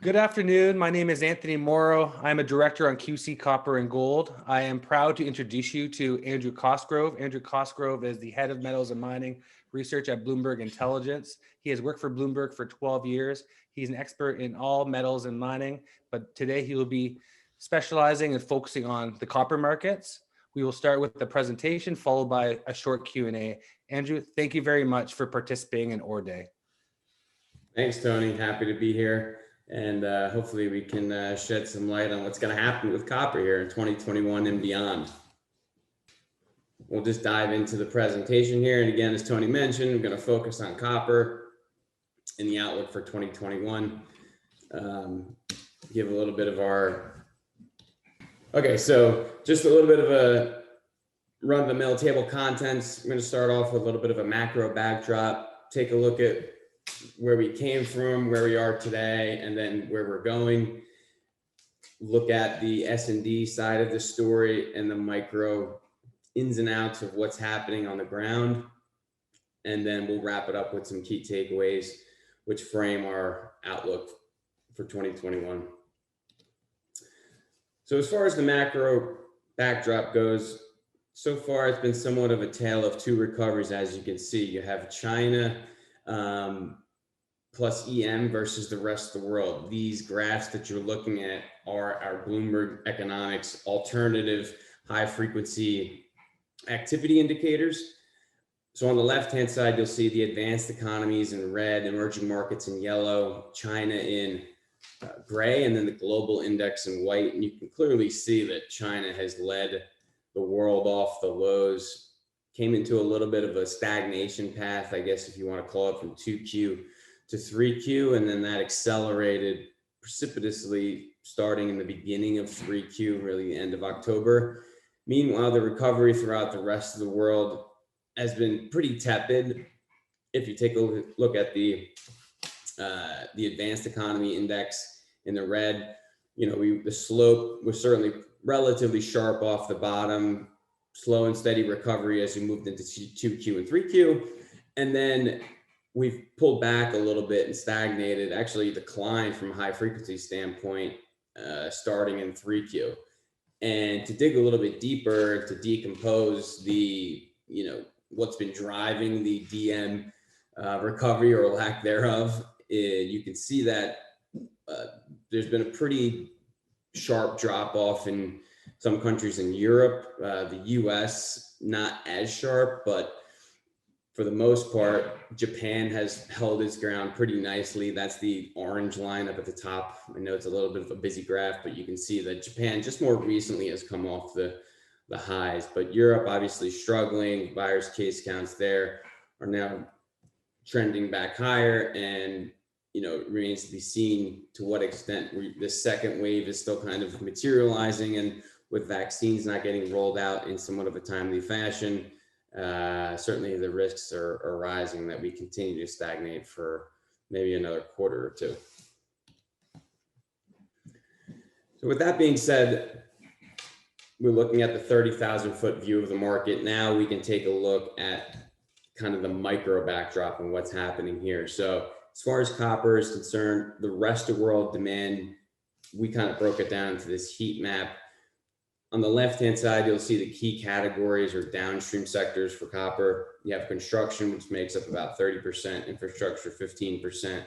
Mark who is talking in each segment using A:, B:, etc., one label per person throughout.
A: Good afternoon. My name is Anthony Morrow. I'm a director on QC Copper and Gold. I am proud to introduce you to Andrew Cosgrove. Andrew Cosgrove is the head of metals and mining research at Bloomberg Intelligence. He has worked for Bloomberg for 12 years. He's an expert in all metals and mining, but today he will be specializing and focusing on the copper markets. We will start with the presentation followed by a short Q&A. Andrew, thank you very much for participating in Ore Day.
B: Thanks, Tony. Happy to be here. And hopefully we can shed some light on what's going to happen with copper here in 2021 and beyond. We'll just dive into the presentation here. And again, as Tony mentioned, we're going to focus on copper and the outlook for 2021. Give a little bit of our... Okay, so just a little bit of a run-of-the-mill table of contents. I'm going to start off with a little bit of a macro backdrop, take a look at where we came from, where we are today, and then where we're going. Look at the S&D side of the story and the micro ins and outs of what's happening on the ground. And then we'll wrap it up with some key takeaways, which frame our outlook for 2021. So as far as the macro backdrop goes, so far it's been somewhat of a tale of two recoveries. As you can see, you have China plus EM versus the rest of the world. These graphs that you're looking at are our Bloomberg Economics alternative high frequency activity indicators. So on the left-hand side, you'll see the advanced economies in red, emerging markets in yellow, China in gray, and then the global index in white. And you can clearly see that China has led the world off the lows, came into a little bit of a stagnation path, I guess, if you want to call it, from 2Q to 3Q, and then that accelerated precipitously starting in the beginning of 3Q, really the end of October. Meanwhile, the recovery throughout the rest of the world has been pretty tepid. If you take a look at the advanced economy index in the red, the slope was certainly relatively sharp off the bottom, slow and steady recovery as we moved into 2Q and 3Q, and then we've pulled back a little bit and stagnated, actually declined from a high frequency standpoint starting in 3Q. And to dig a little bit deeper, to decompose the, what's been driving the DM recovery or lack thereof, you can see that there's been a pretty sharp drop off in some countries in Europe, the US, not as sharp, but for the most part, Japan has held its ground pretty nicely. That's the orange line up at the top. I know it's a little bit of a busy graph, but you can see that Japan just more recently has come off the highs. But Europe obviously struggling. Virus case counts there are now trending back higher, and it remains to be seen to what extent the second wave is still kind of materializing, and with vaccines not getting rolled out in somewhat of a timely fashion. Certainly the risks are rising that we continue to stagnate for maybe another quarter or two. So with that being said, we're looking at the 30,000 foot view of the market. Now we can take a look at kind of the micro backdrop and what's happening here. So as far as copper is concerned, the rest of world demand, we kind of broke it down into this heat map. On the left-hand side, you'll see the key categories or downstream sectors for copper. You have construction, which makes up about 30%, infrastructure 15%,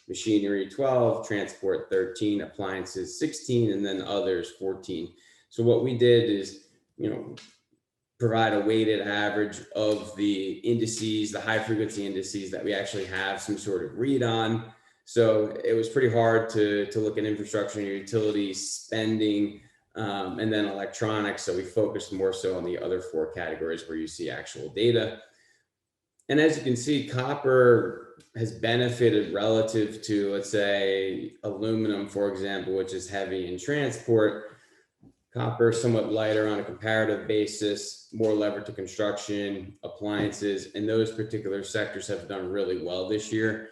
B: machinery 12%, transport 13%, appliances 16%, and then others 14%. So what we did is, provide a weighted average of the indices, the high frequency indices that we actually have some sort of read on. So it was pretty hard to look at infrastructure and utilities spending, and then electronics. So we focused more so on the other four categories where you see actual data. And as you can see, copper has benefited relative to, let's say, aluminum, for example, which is heavy in transport. Copper is somewhat lighter on a comparative basis, more levered to construction, appliances, and those particular sectors have done really well this year.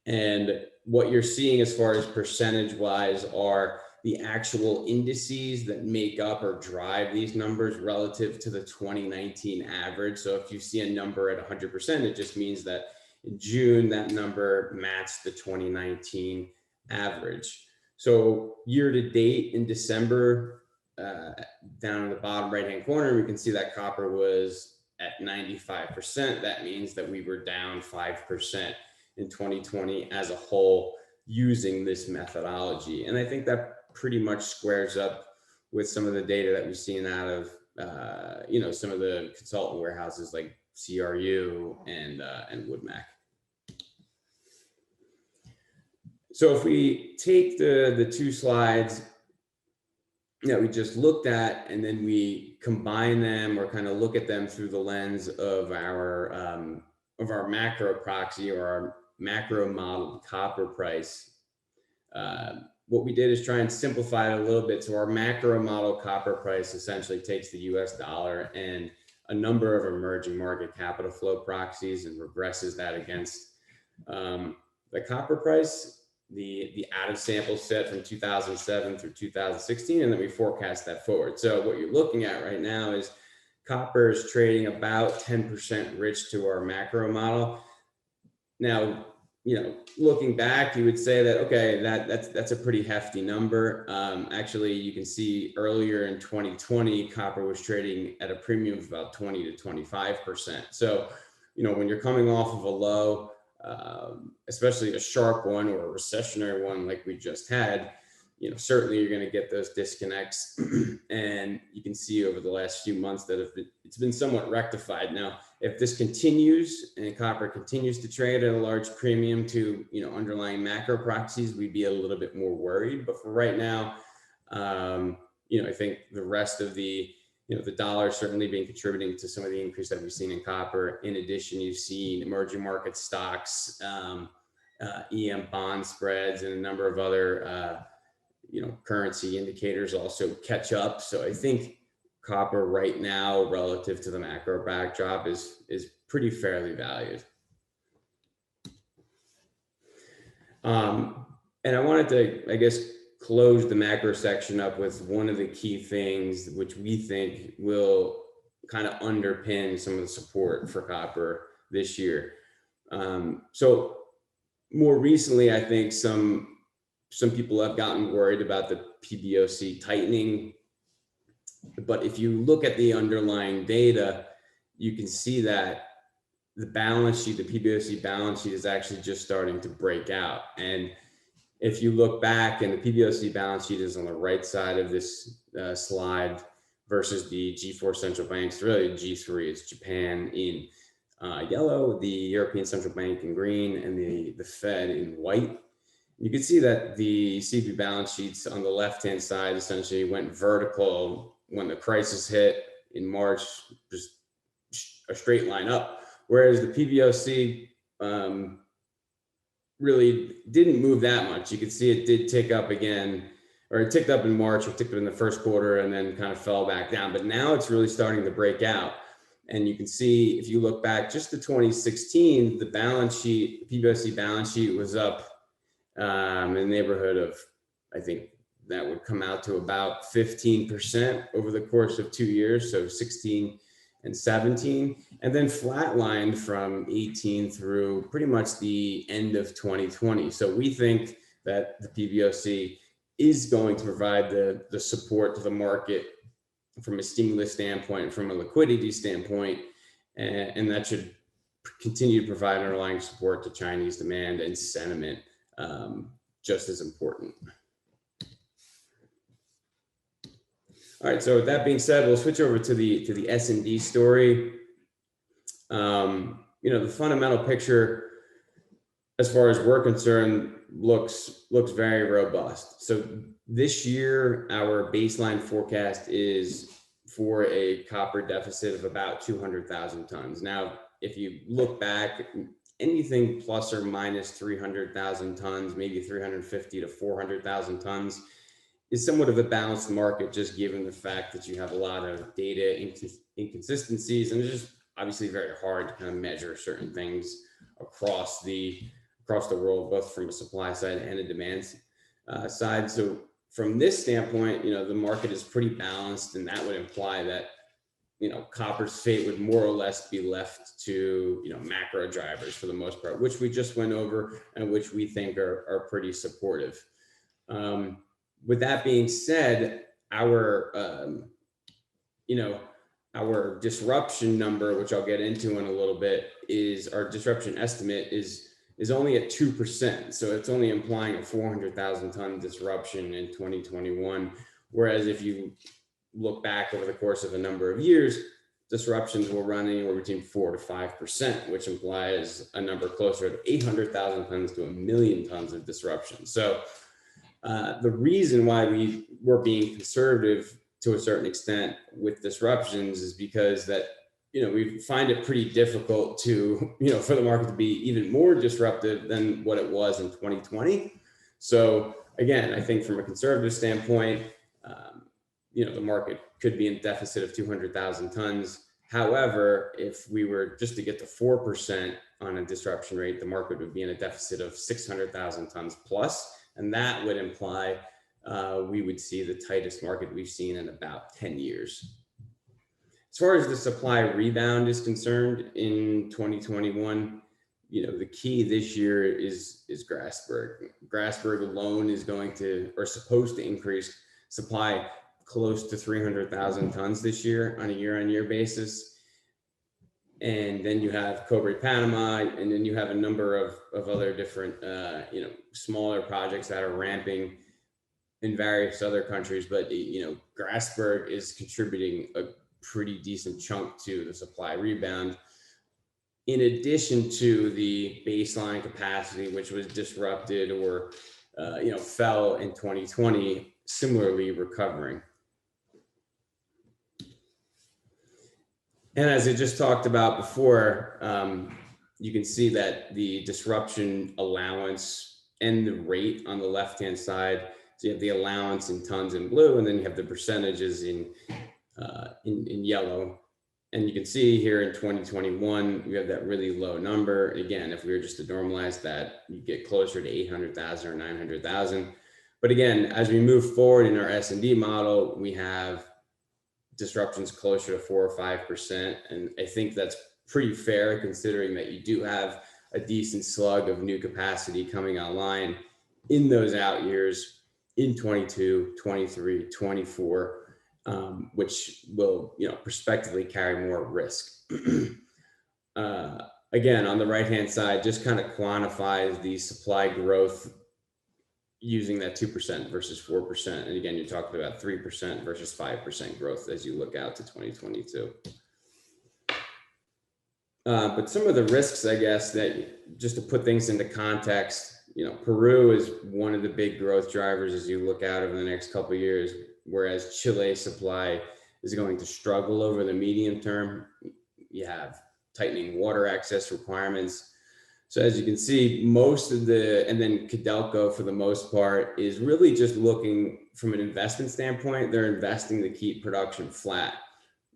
B: And what you're seeing as far as percentage-wise are the actual indices that make up or drive these numbers relative to the 2019 average. So if you see a number at 100%, it just means that in June, that number matched the 2019 average. So year to date in December, down in the bottom right-hand corner, we can see that copper was at 95%. That means that we were down 5% in 2020 as a whole using this methodology. And I think that pretty much squares up with some of the data that we've seen out of, some of the consultant warehouses like CRU and WoodMac. So if we take the two slides that we just looked at, and then we combine them or kind of look at them through the lens of our macro proxy or our macro model copper price, what we did is try and simplify it a little bit. So our macro model copper price essentially takes the US dollar and a number of emerging market capital flow proxies and regresses that against the copper price, the out of sample set from 2007 through 2016, and then we forecast that forward. So what you're looking at right now is copper is trading about 10% rich to our macro model. Now, looking back, you would say that, okay, that's a pretty hefty number. Actually, you can see earlier in 2020, copper was trading at a premium of about 20 to 25%. So, when you're coming off of a low, especially a sharp one or a recessionary one like we just had, certainly you're going to get those disconnects. And you can see over the last few months that it's been somewhat rectified. Now, if this continues and copper continues to trade at a large premium to, underlying macro proxies, we'd be a little bit more worried. But for right now, I think the rest of the dollar certainly been contributing to some of the increase that we've seen in copper. In addition, you've seen emerging market stocks, EM bond spreads, and a number of other, currency indicators also catch up. So I think copper right now, relative to the macro backdrop, is pretty fairly valued. And I wanted to, close the macro section up with one of the key things which we think will kind of underpin some of the support for copper this year. So more recently, I think some people have gotten worried about the PBOC tightening. But if you look at the underlying data, you can see that the balance sheet, the PBOC balance sheet, is actually just starting to break out. And if you look back, and the PBOC balance sheet is on the right side of this slide versus the G4 central banks, really G3, it's Japan in yellow, the European Central Bank in green, and the Fed in white. You can see that the CB balance sheets on the left-hand side essentially went vertical when the crisis hit in March, just a straight line up. Whereas the PBOC really didn't move that much. You can see it did tick up again, or it ticked up in March, or ticked up in the first quarter, and then kind of fell back down. But now it's really starting to break out. And you can see, if you look back just to 2016, the balance sheet, the PBOC balance sheet was up in the neighborhood of, I think that would come out to about 15% over the course of 2 years. So 16 and 17, and then flatlined from 18 through pretty much the end of 2020. So we think that the PBOC is going to provide the support to the market from a stimulus standpoint, from a liquidity standpoint, and that should continue to provide underlying support to Chinese demand and sentiment, just as important. All right, so with that being said, we'll switch over to the S&D story. The fundamental picture, as far as we're concerned, looks very robust. So this year, our baseline forecast is for a copper deficit of about 200,000 tons. Now, if you look back, anything plus or minus 300,000 tons, maybe 350 to 400,000 tons, is somewhat of a balanced market, just given the fact that you have a lot of data inconsistencies, and it's just obviously very hard to kind of measure certain things across the world, both from a supply side and a demand side. So from this standpoint, the market is pretty balanced, and that would imply that copper's fate would more or less be left to macro drivers for the most part, which we just went over and which we think are pretty supportive. With that being said, our our disruption number, which I'll get into in a little bit, is our disruption estimate is only at 2%. So it's only implying a 400,000 ton disruption in 2021. Whereas if you look back over the course of a number of years, disruptions will run anywhere between 4 to 5%, which implies a number closer to 800,000 tons to 1 million tons of disruption. So the reason why we were being conservative to a certain extent with disruptions is because that, we find it pretty difficult to, for the market to be even more disruptive than what it was in 2020. So again, I think from a conservative standpoint, the market could be in deficit of 200,000 tons. However, if we were just to get to 4% on a disruption rate, the market would be in a deficit of 600,000 tons plus. And that would imply we would see the tightest market we've seen in about 10 years. As far as the supply rebound is concerned in 2021, the key this year is Grasberg. Grasberg alone is supposed to increase supply close to 300,000 tons this year on a year-on-year basis. And then you have Cobre Panama, and then you have a number of other different, smaller projects that are ramping in various other countries. But, Grasberg is contributing a pretty decent chunk to the supply rebound, in addition to the baseline capacity, which was disrupted or, fell in 2020, similarly recovering. And as I just talked about before, you can see that the disruption allowance and the rate on the left-hand side. So you have the allowance in tons in blue, and then you have the percentages in yellow. And you can see here in 2021, we have that really low number. Again, if we were just to normalize that, you get closer to 800,000 or 900,000. But again, as we move forward in our S&D model, we have disruptions closer to 4 or 5%. And I think that's pretty fair, considering that you do have a decent slug of new capacity coming online in those out years in 22, 23, 24, which will, prospectively carry more risk. Again, on the right-hand side, just kind of quantifies the supply growth using that 2% versus 4%. And again, you're talking about 3% versus 5% growth as you look out to 2022. But some of the risks, I guess, that just to put things into context, Peru is one of the big growth drivers as you look out over the next couple of years, whereas Chile's supply is going to struggle over the medium term. You have tightening water access requirements. So as you can see, and then Codelco for the most part is really just looking from an investment standpoint. They're investing to keep production flat.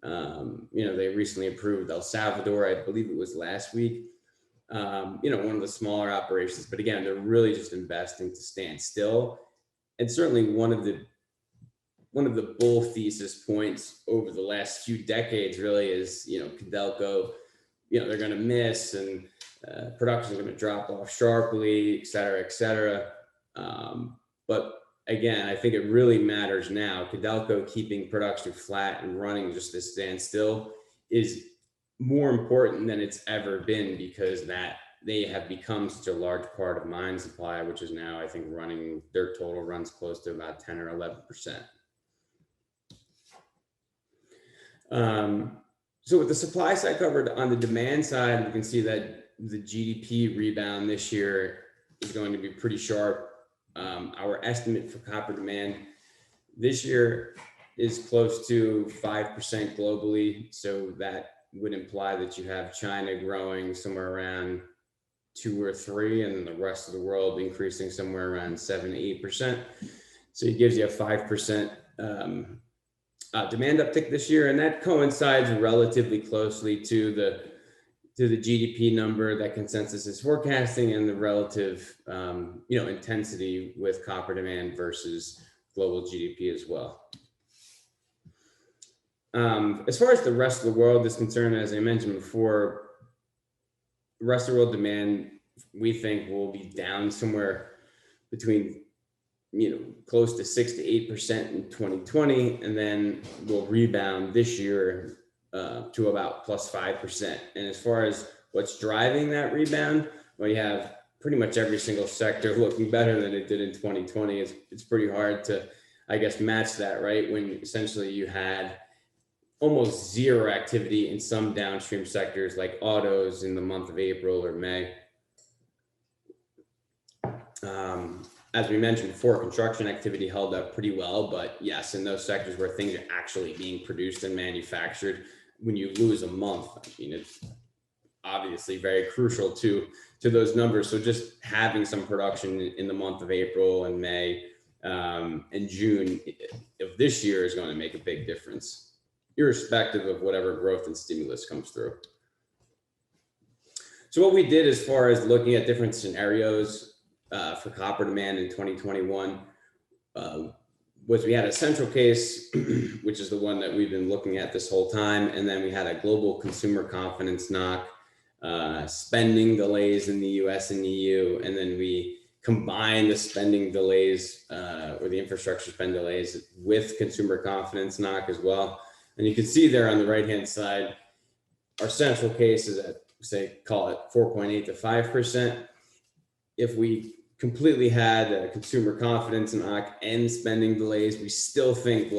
B: They recently approved El Salvador, I believe it was last week. One of the smaller operations, but again, they're really just investing to stand still. And certainly one of the bull thesis points over the last few decades really is, Codelco, they're going to miss, and production is going to drop off sharply, et cetera, et cetera. But again, I think it really matters now. Codelco keeping production flat and running just to stand still is more important than it's ever been, because that they have become such a large part of mine supply, which is now, I think, running, their total runs close to about 10 or 11%. So with the supply side covered, on the demand side, we can see that the GDP rebound this year is going to be pretty sharp. Our estimate for copper demand this year is close to 5% globally. So that would imply that you have China growing somewhere around 2 or 3, and then the rest of the world increasing somewhere around 7 to 8%. So it gives you a 5% demand uptick this year, and that coincides relatively closely to the GDP number that consensus is forecasting, and the relative intensity with copper demand versus global GDP as well. As far as the rest of the world is concerned, as I mentioned before, the rest of the world demand, we think, will be down somewhere between close to 6 to 8% in 2020, and then will rebound this year to about plus 5%. And as far as what's driving that rebound, well, you have pretty much every single sector looking better than it did in 2020. It's pretty hard to, I guess, match that, right? When essentially you had almost zero activity in some downstream sectors like autos in the month of April or May. As we mentioned before, construction activity held up pretty well, but yes, in those sectors where things are actually being produced and manufactured, when you lose a month, I mean, it's obviously very crucial to those numbers. So just having some production in the month of April and May and June of this year is going to make a big difference, irrespective of whatever growth and stimulus comes through. So what we did as far as looking at different scenarios for copper demand in 2021 was we had a central case, which is the one that we've been looking at this whole time. And then we had a global consumer confidence knock, spending delays in the US and EU. And then we combined the spending delays or the infrastructure spend delays with consumer confidence knock as well. And you can see there on the right-hand side, our central case is at, say, call it 4.8 to 5%. If we completely had a consumer confidence knock and spending delays, we still think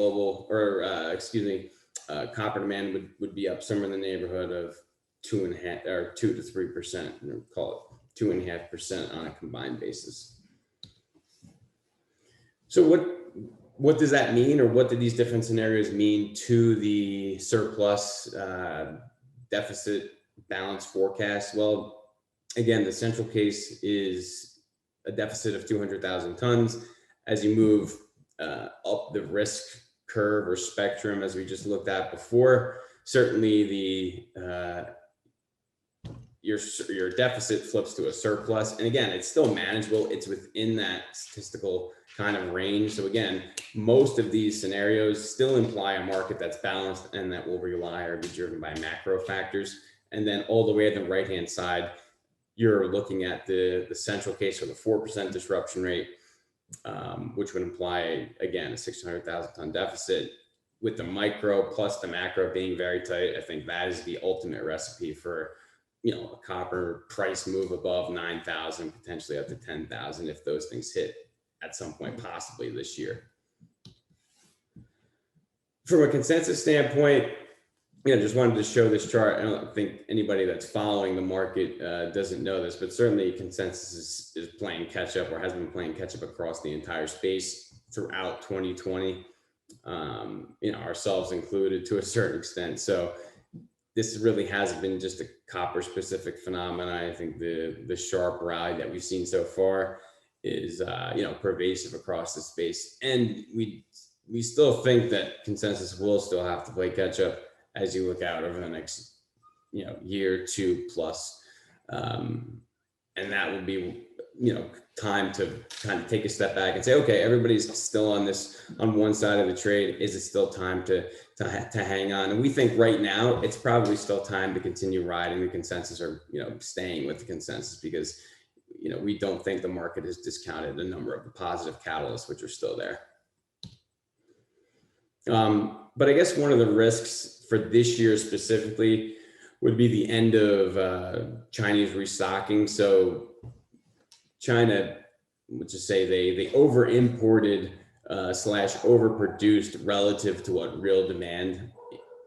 B: copper demand would be up somewhere in the neighborhood of 2.5 or 2 to 3%, call it 2.5% on a combined basis. So what does that mean, or what do these different scenarios mean to the surplus deficit balance forecast? Well, again, the central case is a deficit of 200,000 tons. As you move up the risk curve or spectrum, as we just looked at before, certainly your deficit flips to a surplus. And again, it's still manageable. It's within that statistical kind of range. So again, most of these scenarios still imply a market that's balanced and that will rely or be driven by macro factors. And then all the way at the right-hand side, you're looking at the central case for the 4% disruption rate, which would imply, again, a 600,000 ton deficit. With the micro plus the macro being very tight, I think that is the ultimate recipe for, a copper price move above 9,000, potentially up to 10,000 if those things hit at some point, possibly this year. From a consensus standpoint, just wanted to show this chart. I don't think anybody that's following the market doesn't know this, but certainly consensus is playing catch up, or has been playing catch up across the entire space throughout 2020, ourselves included to a certain extent. So this really hasn't been just a copper specific phenomenon. I think the sharp ride that we've seen so far is pervasive across the space, and we still think that consensus will still have to play catch up as you look out over the next year, 2 plus, and that will be time to kind of take a step back and say, okay, everybody's still on one side of the trade. Is it still time to hang on? And we think right now it's probably still time to continue riding the consensus, or staying with the consensus, because we don't think the market has discounted a number of the positive catalysts which are still there. But I guess one of the risks for this year specifically would be the end of Chinese restocking. So China, let's just say they over imported / overproduced relative to what real demand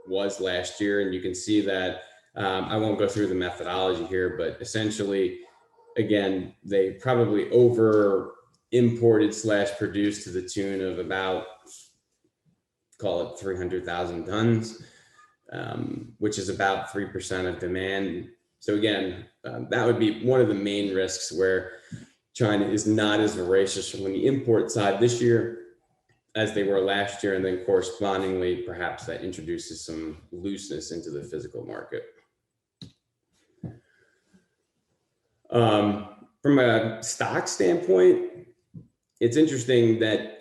B: was last year. And you can see that, I won't go through the methodology here, but essentially, again, they probably over imported / produced to the tune of about, call it 300,000 tons, which is about 3% of demand. So again, that would be one of the main risks, where China is not as voracious from the import side this year as they were last year, and then correspondingly, perhaps that introduces some looseness into the physical market. From a stock standpoint, it's interesting that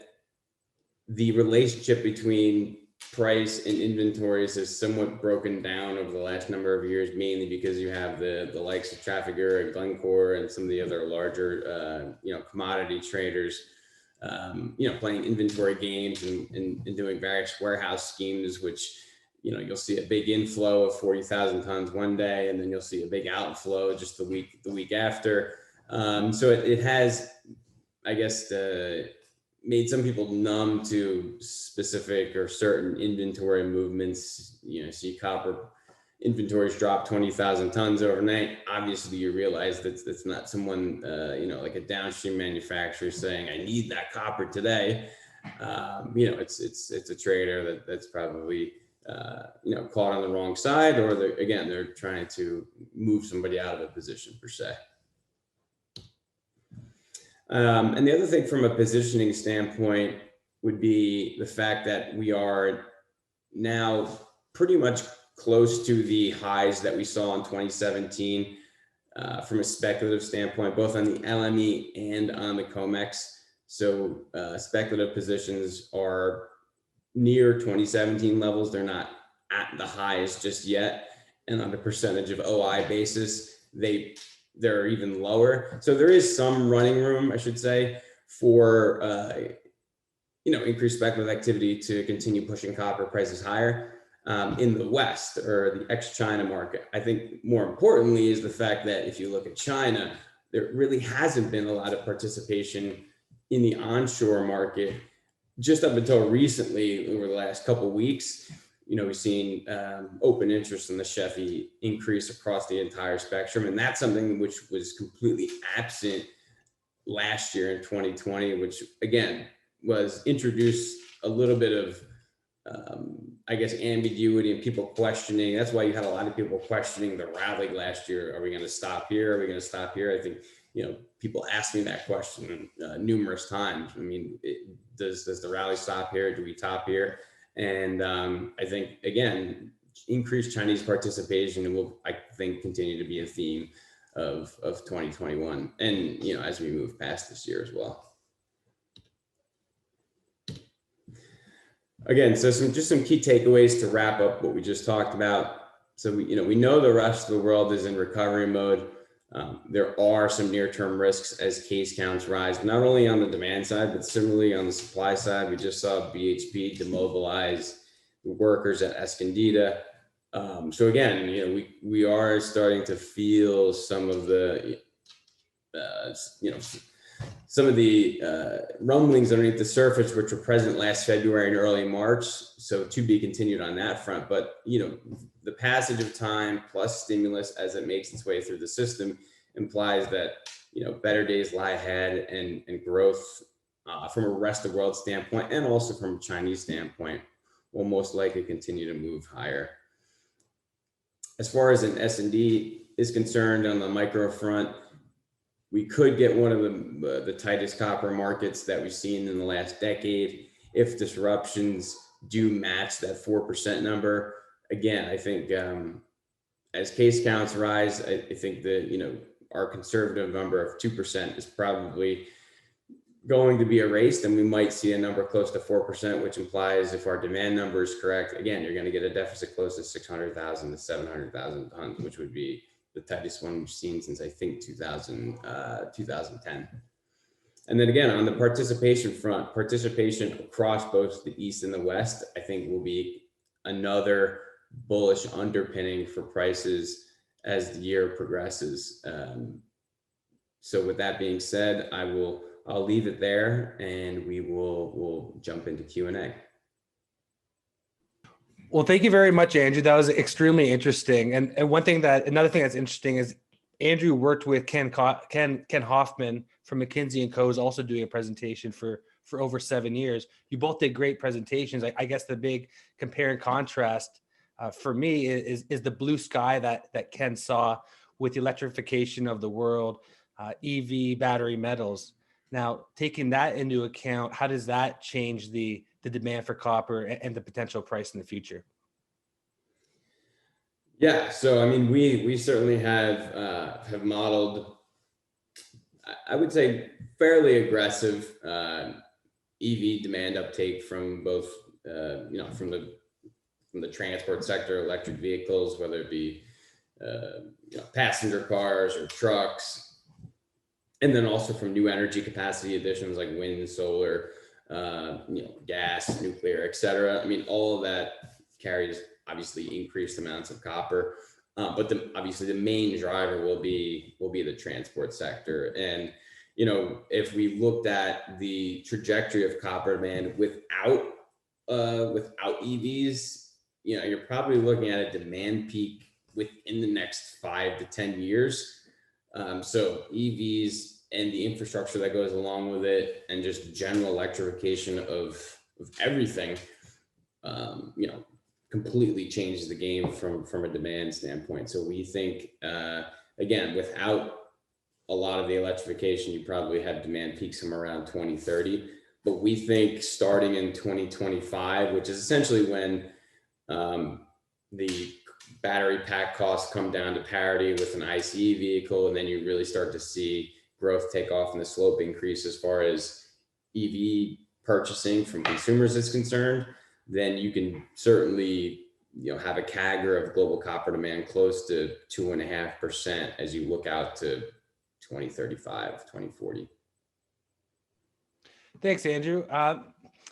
B: the relationship between price and inventories is somewhat broken down over the last number of years, mainly because you have the likes of Trafigura and Glencore and some of the other larger commodity traders playing inventory games and doing various warehouse schemes, which, you'll see a big inflow of 40,000 tons one day, and then you'll see a big outflow just the week after. So it has, I guess, made some people numb to specific or certain inventory movements. See copper inventories drop 20,000 tons overnight. Obviously, you realize that that's not someone, like a downstream manufacturer saying, "I need that copper today." It's a trader that's probably caught on the wrong side, or they're trying to move somebody out of a position per se. And the other thing from a positioning standpoint would be the fact that we are now pretty much close to the highs that we saw in 2017 from a speculative standpoint, both on the LME and on the COMEX. So speculative positions are near 2017 levels. They're not at the highs just yet. And on the percentage of OI basis, they're even lower. So there is some running room, I should say, for increased speculative activity to continue pushing copper prices higher in the West, or the ex-China market. I think more importantly is the fact that if you look at China, there really hasn't been a lot of participation in the onshore market just up until recently. Over the last couple of weeks, we've seen open interest in the SHFE increase across the entire spectrum. And that's something which was completely absent last year in 2020, which again was introduced a little bit of, ambiguity and people questioning. That's why you had a lot of people questioning the rally last year. Are we going to stop here? Are we going to stop here? I think, people asked me that question numerous times. I mean, does the rally stop here? Do we top here? And I think, again, increased Chinese participation will, I think, continue to be a theme of 2021. And, as we move past this year as well. Again, so some key takeaways to wrap up what we just talked about. So we know the rest of the world is in recovery mode. There are some near-term risks as case counts rise, not only on the demand side, but similarly on the supply side. We just saw BHP demobilize the workers at Escondida. So again, we are starting to feel some of the, rumblings underneath the surface, which were present last February and early March. So to be continued on that front. But, the passage of time plus stimulus as it makes its way through the system implies that, better days lie ahead, and growth from a rest of the world standpoint, and also from a Chinese standpoint, will most likely continue to move higher. As far as an S&D is concerned, on the micro front, we could get one of the tightest copper markets that we've seen in the last decade if disruptions do match that 4% number. Again, I think as case counts rise, I think that our conservative number of 2% is probably going to be erased, and we might see a number close to 4%, which implies, if our demand number is correct, again, you're going to get a deficit close to 600,000 to 700,000 tons, which would be the tightest one we've seen since, I think, 2010. And then again, on the participation front, participation across both the East and the West, I think, will be another bullish underpinning for prices as the year progresses. So with that being said, I'll leave it there, and we'll jump into Q&A.
A: Well, thank you very much, Andrew. That was extremely interesting. And another thing that's interesting is Andrew worked with Ken Hoffman from McKinsey & Co. is also doing a presentation for over 7 years. You both did great presentations. I guess the big compare and contrast for me is the blue sky that Ken saw with the electrification of the world, EV battery metals. Now, taking that into account, how does that change the demand for copper and the potential price in the future?
B: Yeah, so I mean, we certainly have modeled, I would say, fairly aggressive EV demand uptake from both, from the transport sector, electric vehicles, whether it be passenger cars or trucks, And then also from new energy capacity additions like wind, solar, gas, nuclear, et cetera. I mean, all of that carries obviously increased amounts of copper. But obviously the main driver will be the transport sector. And if we looked at the trajectory of copper demand without EVs, you're probably looking at a demand peak within the next 5 to 10 years. So EVs and the infrastructure that goes along with it, and just general electrification of everything, completely changes the game from a demand standpoint. So we think, again, without a lot of the electrification, you probably have demand peaks somewhere around 2030. But we think starting in 2025, which is essentially when the battery pack costs come down to parity with an ICE vehicle, and then you really start to see growth take off and the slope increase as far as EV purchasing from consumers is concerned, then you can certainly have a CAGR of global copper demand close to 2.5% as you look out to 2035, 2040.
A: Thanks, Andrew.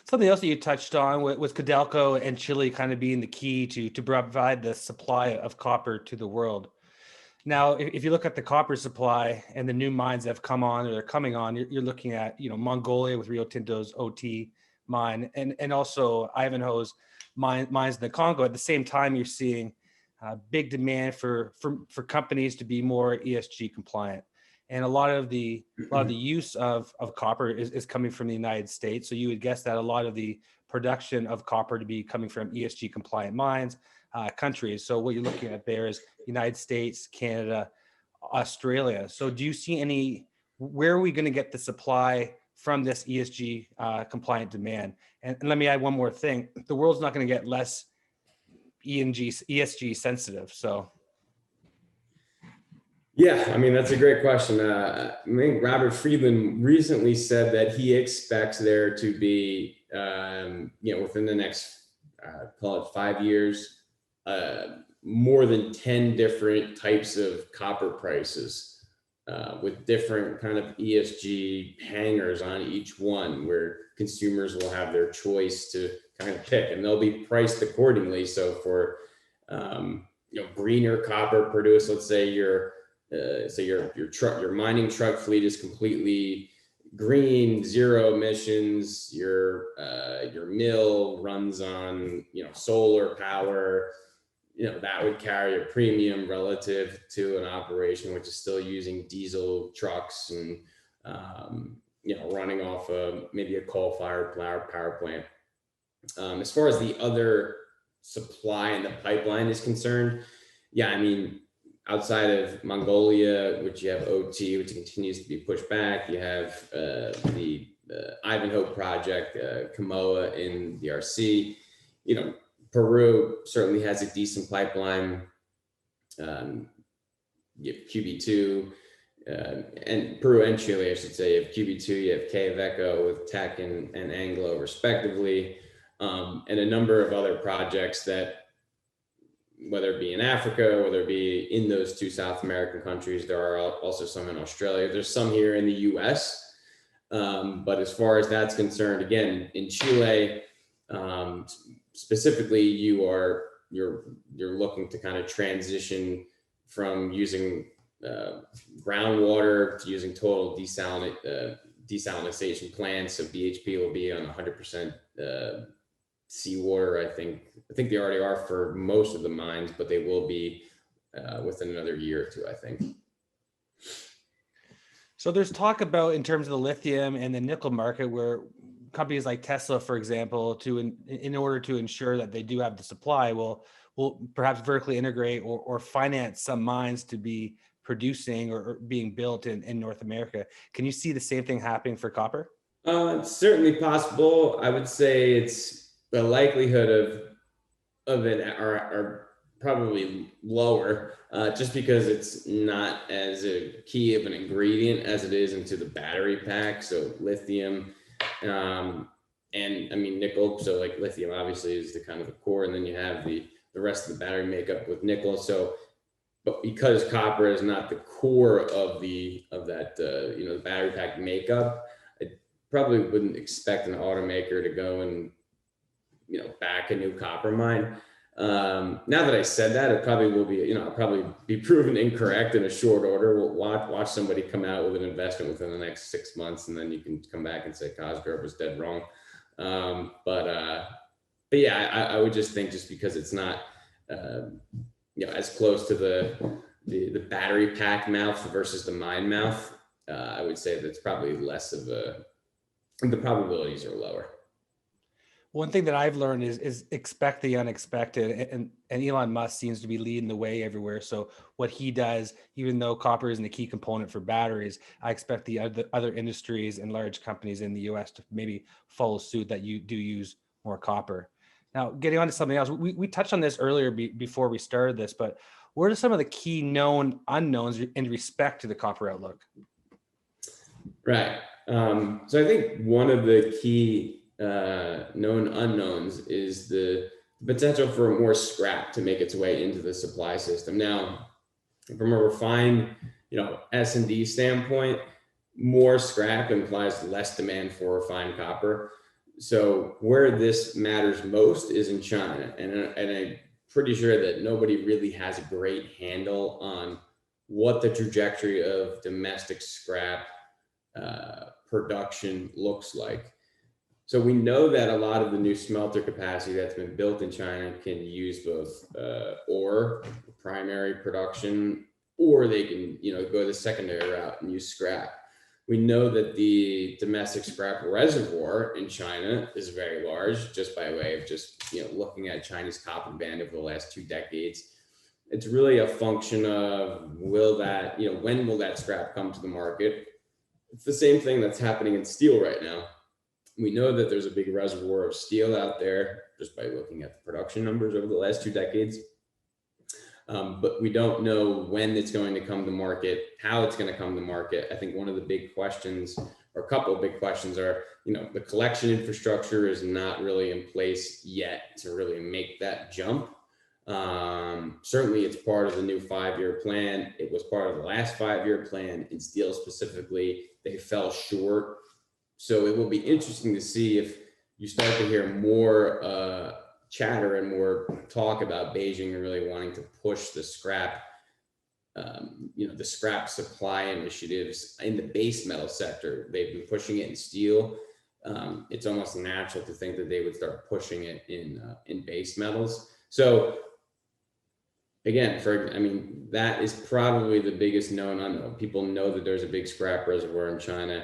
A: Something else that you touched on was Codelco and Chile kind of being the key to provide the supply of copper to the world. Now, if you look at the copper supply and the new mines that have come on or they're coming on, you're looking at Mongolia with Rio Tinto's OT mine and also Ivanhoe's mines in the Congo. At the same time, you're seeing big demand for companies to be more ESG compliant. And a lot of the use of copper is coming from the United States. So you would guess that a lot of the production of copper to be coming from ESG compliant mines, countries. So what you're looking at there is United States, Canada, Australia. So do you see where are we going to get the supply from this ESG compliant demand? And let me add one more thing. The world's not going to get less ESG sensitive. So.
B: Yeah, I mean, that's a great question. I think Robert Friedland recently said that he expects there to be, within the next, call it 5 years, more than 10 different types of copper prices with different kind of ESG hangers on each one, where consumers will have their choice to kind of pick, and they'll be priced accordingly. So for greener copper produced, let's say your mining truck fleet is completely green, zero emissions. Your mill runs on solar power. That would carry a premium relative to an operation which is still using diesel trucks and running off maybe a coal-fired power plant. As far as the other supply in the pipeline is concerned, yeah, I mean, outside of Mongolia, which you have OT, which continues to be pushed back, you have the Ivanhoe project, Kamoa in the RC. Peru certainly has a decent pipeline. You have QB2, and Peru and Chile, I should say. You have QB2, you have Quellaveco with Teck and Anglo, respectively, and a number of other projects that, whether it be in Africa, whether it be in those two South American countries, there are also some in Australia. There's some here in the US. But as far as that's concerned, again, in Chile, specifically, you're looking to kind of transition from using groundwater to using total desalination plants. So BHP will be on 100% seawater. I think they already are for most of the mines, but they will be within another year or two, I think.
A: So there's talk about, in terms of the lithium and the nickel market, where companies like Tesla, for example, in order to ensure that they do have the supply, will perhaps vertically integrate or finance some mines to be producing or being built in North America. Can you see the same thing happening for copper?
B: It's certainly possible. I would say it's the likelihood of it are probably lower, just because it's not as a key of an ingredient as it is into the battery pack. So lithium, and I mean nickel. So like lithium obviously is the kind of the core, and then you have the rest of the battery makeup with nickel. So, but because copper is not the core of that the battery pack makeup, I probably wouldn't expect an automaker to go and back a new copper mine. Now that I said that, it probably will be, I'll probably be proven incorrect in a short order. We'll watch somebody come out with an investment within the next 6 months, and then you can come back and say Cosgrove was dead wrong. But yeah, I would just think, just because it's not, as close to the battery pack mouth versus the mine mouth, I would say that's probably less of the probabilities are lower.
A: One thing that I've learned is expect the unexpected, and Elon Musk seems to be leading the way everywhere. So what he does, even though copper isn't a key component for batteries, I expect the other industries and large companies in the U.S. to maybe follow suit, that you do use more copper. Now, getting on to something else, we touched on this earlier before we started this, but what are some of the key known unknowns in respect to the copper outlook?
B: Right. So I think one of the key known unknowns is the potential for more scrap to make its way into the supply system. Now, from a refined, S&D standpoint, more scrap implies less demand for refined copper. So where this matters most is in China, and I'm pretty sure that nobody really has a great handle on what the trajectory of domestic scrap production looks like. So we know that a lot of the new smelter capacity that's been built in China can use both ore, primary production, or they can, go the secondary route and use scrap. We know that the domestic scrap reservoir in China is very large, just by way of just, looking at China's copper ban over the last 2 decades. It's really a function of when will that scrap come to the market? It's the same thing that's happening in steel right now. We know that there's a big reservoir of steel out there just by looking at the production numbers over the last 2 decades. But we don't know when it's going to come to market, how it's going to come to market. I think one of the big questions, or a couple of big questions, are, the collection infrastructure is not really in place yet to really make that jump. Certainly it's part of the new 5-year plan. It was part of the last 5-year plan. In steel specifically, they fell short. So it will be interesting to see if you start to hear more chatter and more talk about Beijing really wanting to push the scrap, the scrap supply initiatives in the base metal sector. They've been pushing it in steel. It's almost natural to think that they would start pushing it in base metals. So again, that is probably the biggest known unknown. People know that there's a big scrap reservoir in China.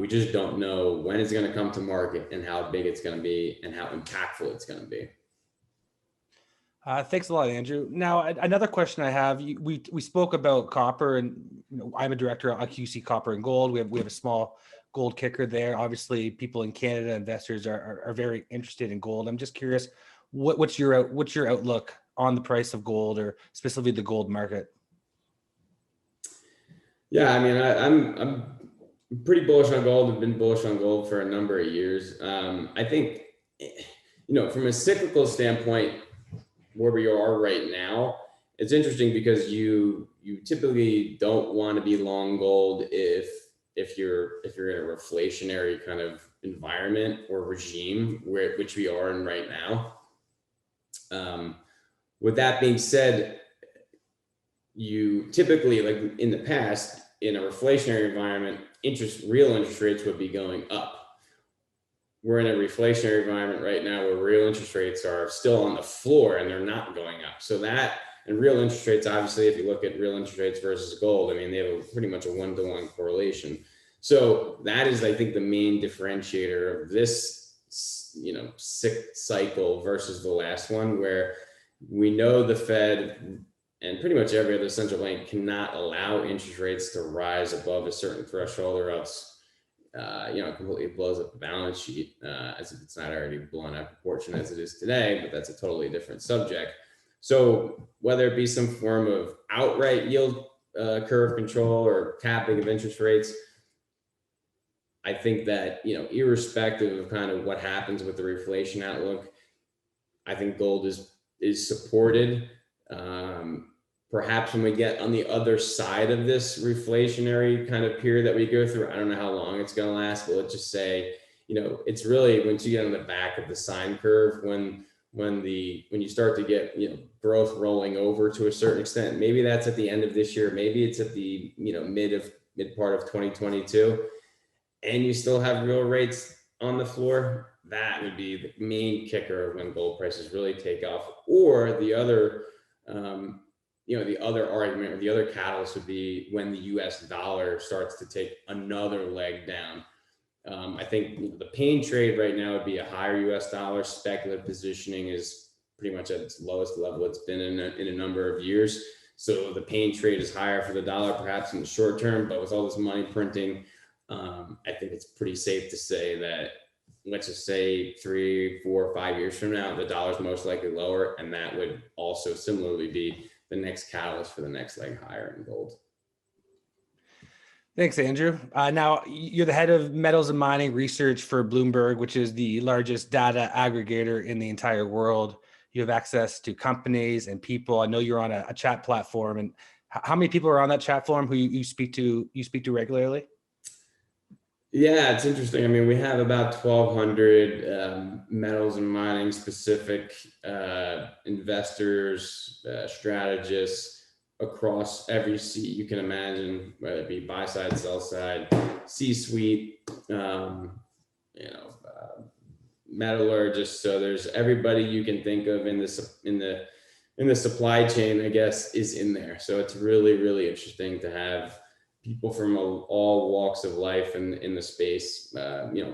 B: We just don't know when it's going to come to market and how big it's going to be and how impactful it's going to be.
A: Thanks a lot, Andrew. Now, another question I have, we spoke about copper, and I'm a director on QC Copper and Gold. We have a small gold kicker there. Obviously, people in Canada, investors are very interested in gold. I'm just curious, what's your outlook on the price of gold, or specifically the gold market?
B: Yeah, I'm pretty bullish on gold. I've been bullish on gold for a number of years. I think, from a cyclical standpoint, where we are right now, it's interesting because you typically don't want to be long gold if you're in a reflationary kind of environment or regime, which we are in right now. With that being said, you typically, like in the past, in a reflationary environment, real interest rates would be going up. We're in a reflationary environment right now where real interest rates are still on the floor and they're not going up. So that, and real interest rates, obviously, if you look at real interest rates versus gold, they have pretty much a 1-to-1 correlation. So that is, I think, the main differentiator of this, cycle versus the last one, where we know the Fed and pretty much every other central bank cannot allow interest rates to rise above a certain threshold, or else, it completely blows up the balance sheet, as if it's not already blown out of proportion as it is today, but that's a totally different subject. So whether it be some form of outright yield curve control or capping of interest rates, I think that, irrespective of kind of what happens with the reflation outlook, I think gold is supported. perhaps when we get on the other side of this reflationary kind of period that we go through, I don't know how long it's going to last, but let's just say, it's really once you get on the back of the sine curve, when you start to get, growth rolling over to a certain extent, maybe that's at the end of this year, maybe it's at the, mid part of 2022, and you still have real rates on the floor, that would be the main kicker of when gold prices really take off. Or the other, the other argument or the other catalyst would be when the US dollar starts to take another leg down. I think the pain trade right now would be a higher US dollar. Speculative positioning is pretty much at its lowest level it's been in a number of years. So the pain trade is higher for the dollar, perhaps in the short term, but with all this money printing, I think it's pretty safe to say that, let's just say 3, 4, 5 years from now, the dollar's most likely lower. And that would also similarly be the next catalyst for the next leg higher in gold.
A: Thanks, Andrew. Now, you're the head of metals and mining research for Bloomberg, which is the largest data aggregator in the entire world. You have access to companies and people. I know you're on a chat platform. And how many people are on that chat forum who you speak to regularly?
B: Yeah, it's interesting. I mean, we have about 1,200 metals and mining specific investors, strategists across every seat you can imagine, whether it be buy side, sell side, C-suite, metallurgists. So there's everybody you can think of in the supply chain, I guess, is in there. So it's really, really interesting to have people from all walks of life in the space,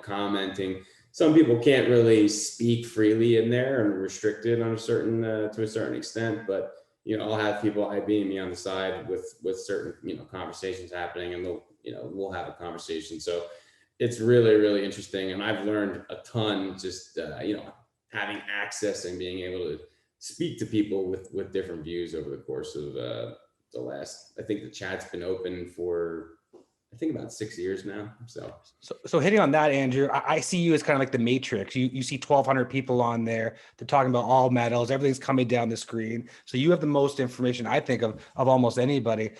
B: commenting. Some people can't really speak freely in there and restricted on to a certain extent, but I'll have people IBing me on the side with certain conversations happening, and we'll have a conversation. So it's really, really interesting, and I've learned a ton just having access and being able to speak to people with different views over the course of the last. I think the chat's been open for about 6 years now. So
A: hitting on that, Andrew, I see you as kind of like the Matrix. You see 1,200 people on there. They're talking about all metals. Everything's coming down the screen. So you have the most information, I think, of almost anybody.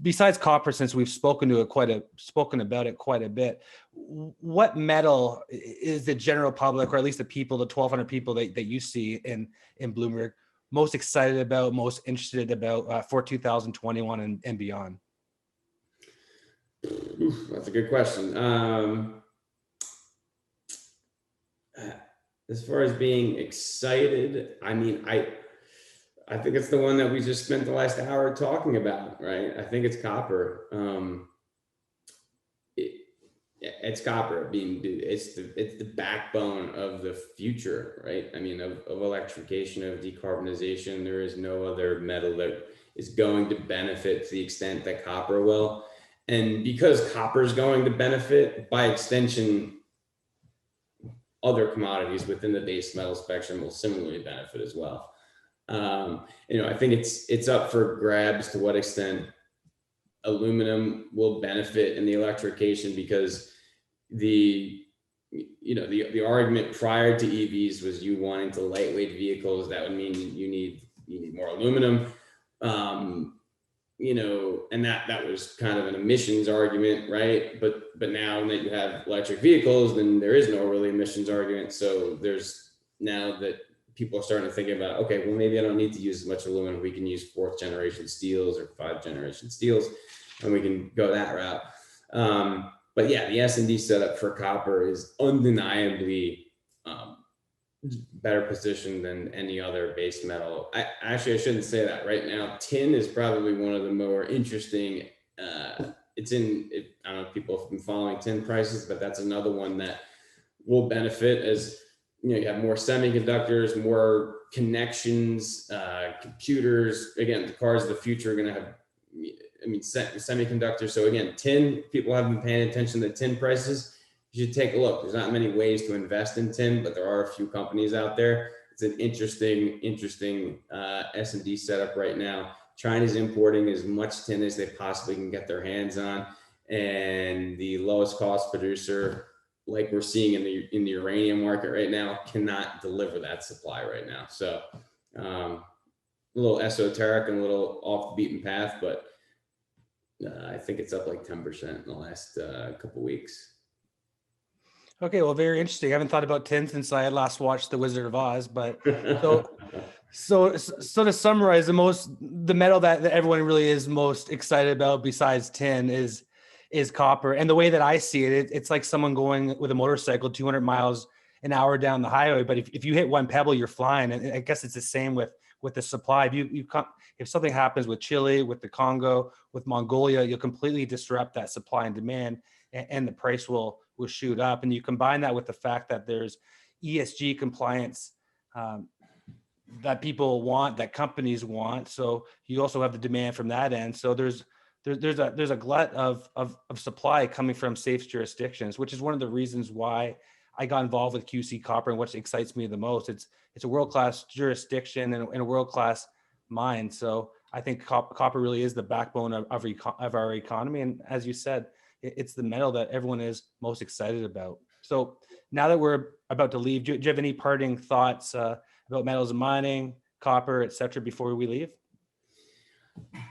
A: Besides copper, since we've spoken about it quite a bit, what metal is the general public, or at least the 1,200 people that you see in Bloomberg, most excited about, most interested about for 2021 and beyond?
B: That's a good question. As far as being excited, I mean, I think it's the one that we just spent the last hour talking about, right? I think it's copper. It's copper. It's the backbone of the future, right? I mean, of electrification, of decarbonization. There is no other metal that is going to benefit to the extent that copper will. And because copper is going to benefit, by extension, other commodities within the base metal spectrum will similarly benefit as well. I think it's up for grabs to what extent aluminum will benefit in the electrification, because the argument prior to EVs was you wanting to lightweight vehicles. That would mean you need more aluminum. And that was kind of an emissions argument, right? But now that you have electric vehicles, then there is no really emissions argument. So there's now that people are starting to think about, okay, well, maybe I don't need to use as much aluminum. We can use 4th generation steels or 5th generation steels, and we can go that route. But yeah, the S&D setup for copper is undeniably better positioned than any other base metal. I shouldn't say that right now. Tin is probably one of the more interesting. I don't know if people have been following tin prices, but that's another one that will benefit as you have more semiconductors, more connections, computers. Again, the cars of the future are going to have, semiconductors. So again, tin, people haven't been paying attention to tin prices. You should take a look. There's not many ways to invest in tin, but there are a few companies out there. It's an interesting S&D setup right now. China's importing as much tin as they possibly can get their hands on, and the lowest cost producer, like we're seeing in the uranium market right now, cannot deliver that supply right now. So little esoteric and a little off the beaten path, but I think it's up like 10% in the last couple weeks.
A: Okay, well, very interesting. I haven't thought about tin since I had last watched The Wizard of Oz, but so to summarize, the metal that everyone really is most excited about besides tin is copper. And the way that I see it, it's like someone going with a motorcycle 200 miles an hour down the highway, but if you hit one pebble, you're flying. And I guess it's the same with the supply. If something happens with Chile, with the Congo, with Mongolia, you'll completely disrupt that supply and demand, and the price will shoot up. And you combine that with the fact that there's ESG compliance that people want, that companies want. So you also have the demand from that end. So there's a glut of supply coming from safe jurisdictions, which is one of the reasons why I got involved with QC Copper and what excites me the most. It's a world-class jurisdiction and a world-class mine. So I think copper really is the backbone of our economy. And as you said, it's the metal that everyone is most excited about. So now that we're about to leave, do you have any parting thoughts about metals and mining, copper, et cetera, before we leave?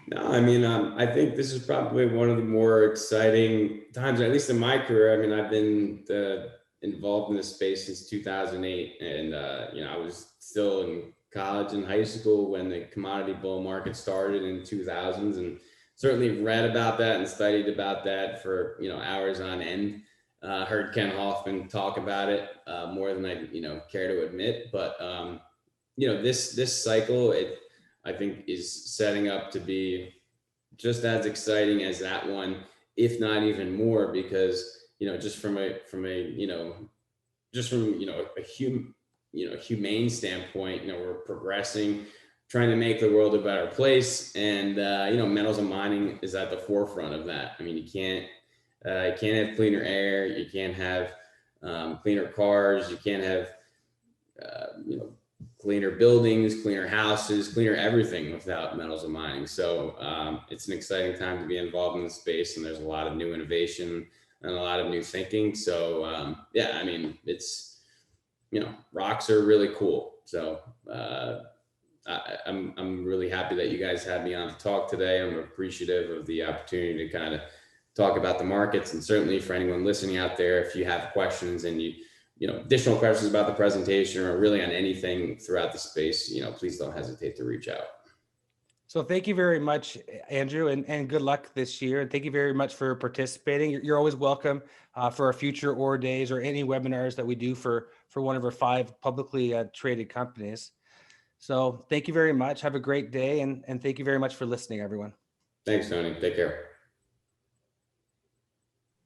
B: No, I mean, I think this is probably one of the more exciting times, at least in my career. I mean, I've been involved in this space since 2008, and I was still in college and high school when the commodity bull market started in 2000s, and certainly read about that and studied about that for hours on end. Heard Ken Hoffman talk about it more than I care to admit, but this cycle, I think, is setting up to be just as exciting as that one, if not even more, because just from a humane standpoint, we're progressing, trying to make the world a better place, and metals and mining is at the forefront of that. I mean, you can't have cleaner air, you can't have cleaner cars, you can't have cleaner buildings, cleaner houses, cleaner everything without metals and mining. So it's an exciting time to be involved in the space, and there's a lot of new innovation and a lot of new thinking. So I mean, it's rocks are really cool. So I'm really happy that you guys had me on to talk today. I'm appreciative of the opportunity to kind of talk about the markets, and certainly for anyone listening out there, if you have questions and additional questions about the presentation or really on anything throughout the space, please don't hesitate to reach out.
A: So thank you very much, Andrew, and good luck this year. And thank you very much for participating. You're always welcome for our future OR days or any webinars that we do for one of our 5 publicly traded companies. So thank you very much. Have a great day. And thank you very much for listening, everyone.
B: Thanks, Tony. Take care.